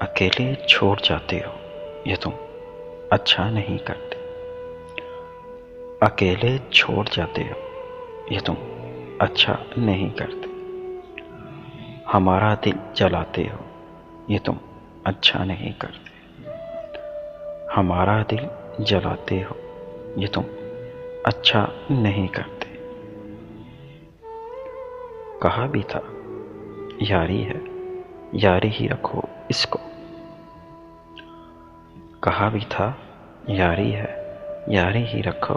अकेले छोड़ जाते हो, ये तुम अच्छा नहीं करते। अकेले छोड़ जाते हो, ये तुम अच्छा नहीं करते। हमारा दिल जलाते हो, ये तुम अच्छा नहीं करते। हमारा दिल जलाते हो, ये तुम अच्छा नहीं करते। कहा भी था यारी है, यारी ही रखो इसको। कहा भी था यारी है, यारी ही रखो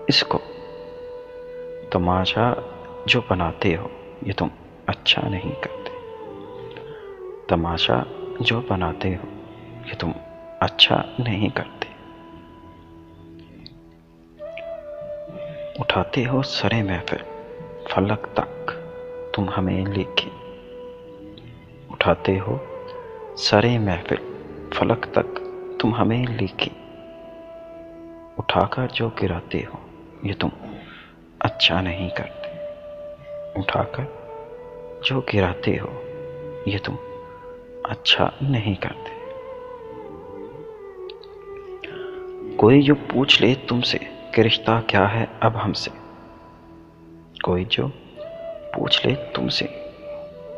इसको। तमाशा जो बनाते हो, ये तुम अच्छा नहीं करते। तमाशा जो बनाते हो, ये तुम अच्छा नहीं करते। उठाते हो सरे महफिल फलक तक तुम हमें लेके। उठाते हो सरे महफिल फलक तक तुम हमें लेके। उठाकर जो गिराते हो, ये तुम अच्छा नहीं करते। उठाकर जो गिराते हो, ये तुम अच्छा नहीं करते। कोई जो पूछ ले तुमसे कि रिश्ता क्या है अब हमसे। कोई जो पूछ ले तुमसे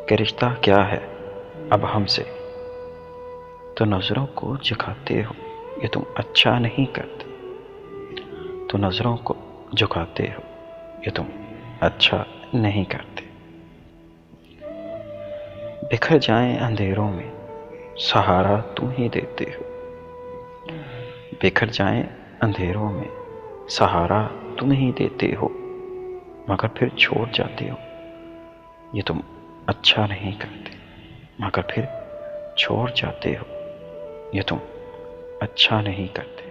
कि रिश्ता क्या है अब हमसे, तो नजरों को झुकाते हो, ये तुम अच्छा नहीं करते। तो नजरों को झुकाते हो, ये तुम अच्छा नहीं करते। बिखर जाएं अंधेरों में सहारा तुम ही देते हो। बिखर जाएं अंधेरों में सहारा तुम ही देते हो, मगर फिर छोड़ जाते हो, ये तुम अच्छा नहीं करते। मगर फिर छोड़ जाते हो, ये तुम अच्छा नहीं करते।